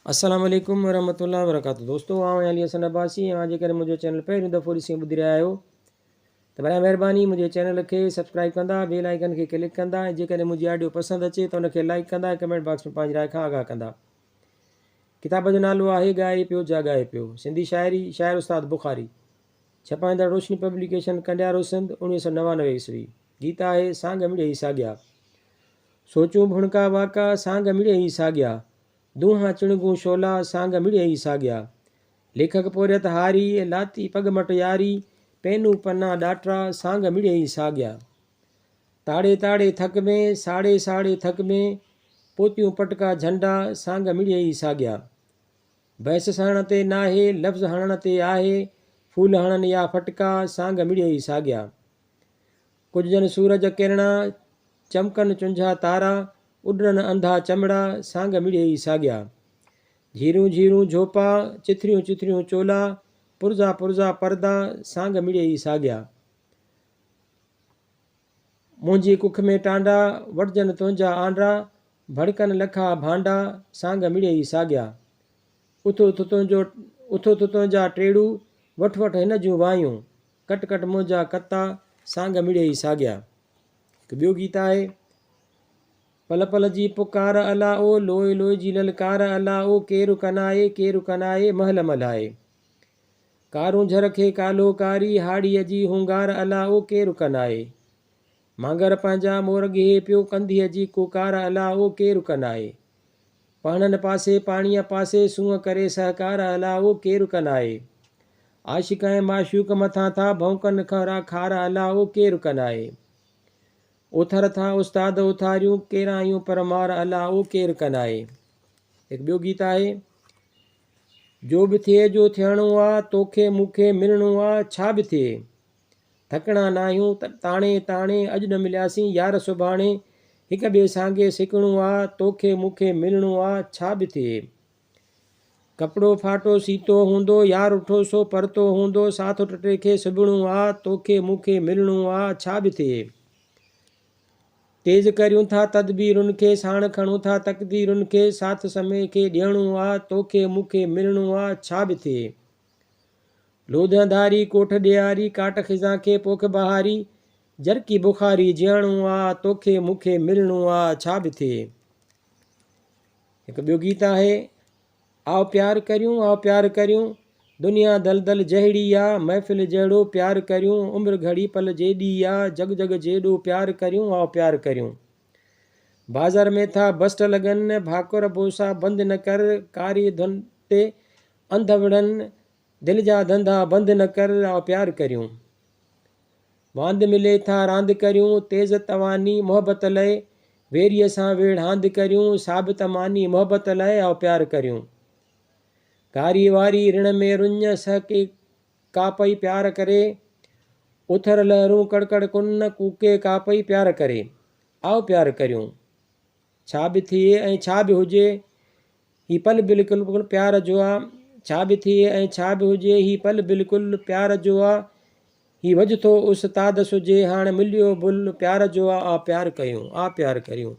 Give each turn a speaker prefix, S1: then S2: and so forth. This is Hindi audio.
S1: अस्सलाम वालेकुम वरहमतुल्लाहि वबरकातुहू। दोस्तों आउं अली हसन अब्बासी ऐं जेकर मुंहिंजो चैनल पहिरियों दफ़ो ॾिसी ॿुधी रहिया आहियो त बराए महिरबानी मुंहिंजे चैनल खे सब्सक्राइब कंदा, बेल आइकन खे क्लिक कंदा ऐं जेकॾहिं मुंहिंजी ऑडियो पसंदि अचे त उनखे लाइक कंदा ऐं कमेंट बॉक्स में पंहिंजी राय खां आगाह कंदा। किताब जो नालो आहे ॻाए पियो जा ॻाए पियो, सिंधी शाइरी, शाइर उस्ताद बुखारी, छपाईंदड़ रोशनी पब्लिकेशन, कंडियारो सिंध, 1999 ईस्वी। गीत आहे सांग मिड़े ई साॻिया। सोचूं भुणका वाका सांग मिड़े ई साॻिया, दूहां चिणगूं शोला सांग मिड़े ई साॻिया। लेखक पोरियत हारी लाती पगमट यारी, पेनू पन्ना ॾाठरा सांग मिड़े ई साॻिया। ताड़े ताड़े थक में साड़े साड़े थक में, पोतियूं पटका झंडा सांग मिड़े ई साॻिया। बहस सहण ते नाहे लफ़्ज़ हणण ते आहे, फूल हणनि या फटका सांग मिड़े ई साॻिया। कुझजन सूरज किरणा चमकन चुंझा तारा, उॾरन अंधा चमड़ा सांग मिड़े ई साॻिया। झीरूं झीरूं झोपा चिथरियूं चिथरियूं चोला, पुरज़ा पुरज़ा परदा सांग मिड़े ई साॻिया। मुंहिंजी कुख में टांडा वठजन तुंहिंजा आंडा, भड़कन लखा भांडा सांग मिड़े ई साॻिया। उथ उथ तुंहिंजा टेड़ू वठ वठ हिन जूं वायूं, कट कट मुंहिंजा कता सांग मिड़े ई साॻिया। हिकु ॿियो गीत आहे पल पल जी पुकार अला ओ, लोए लोए जी ललकार अला ओ, केरु कनाए महल मल्हाए। कारूं झरखे कालो कारी हाड़ीअ जी हुंगार अला ओ, केरु कनाए। मांगर पंहिंजा मोर गे पियो कंधीअ जी कुकार अला ओ, केरु कनाए। पहणनि पासे पाणीअ पासे सूंहं करे सहकार अला ओ, केरु कनाए। आशिक ऐं माशूक मथां था भौंकनि खरा खार अला ओ, केरु कनाए। ओथर था उस्ताद उथारियूं केरायूं पर मार अला ओ, केरु कनाए। हिकु ॿियो गीत आहे जो बि थिए जो थियणो आहे, तोखे मूंखे मिलणो आहे छा बि थिए। थकणा नाहियूं ताणे ताणे अॼु न मिलियासीं यार सुभाणे, हिक ॿिए सांगे सिकणो आहे, तोखे मूंखे मिलणो आहे छा बि थिए। कपिड़ो फाटो सीतो हूंदो यार उठो सो परतो हूंदो, साथ टटे खे सिबणो आहे, तोखे मूंखे मिलणो आहे छा बि थिए। तेज़ करियूं था तदबीरुनि खे, साण खणूं था तक़दीरुनि खे, साथ समय खे ॾियणो आहे, तोखे मूंखे मिलणो आहे छा बि थिए। लोधंधारी कोठ ॾियारी काट खिज़ां खे पोख बहारी, जरकी बुखारी जियणो आहे, तोखे मूंखे मिलणो आहे छा बि थिए। हिकु ॿियो गीत आहे आओ प्यार करियूं दुनिया दल दल जहिड़ी आहे, महफ़िल जहिड़ो प्यार करियूं, उमिरि घड़ी पल जेॾी आहे, जग जग जेॾो प्यार करियूं, आओ प्यार करियूं। बाज़ार में था बस्ट लॻनि भाकुर बोसा बंदि न कर, कारी धुन ते अंध विढ़नि दिलि जा धंधा बंदि न कर, आओ प्यार करियूं। वांदि मिले था रांदि करियूं, तेज़ तवानी मोहबत लए, वेरीअ सां वेड़ हांदि करियूं, साबित मानी मोहबत लाइ आओ प्यार करियूं। कारी वारी रिण में रुञ सहके कापई प्यार करे, उथर लहरूं कड़कड़ कुन कूके कापई प्यार करे, आओ प्यार करियूं। छा बि थिए ऐं छा बि हुजे ही पल बिल्कुलु प्यार जो आहे, छा बि थिए ऐं छा बि हुजे ही पल बिल्कुलु प्यार जो आहे। ही वज थो उस्ताद सुजे हाणे मिलियो बुल प्यार जो आहे, आ प्यार कयूं, आ प्यार करियूं।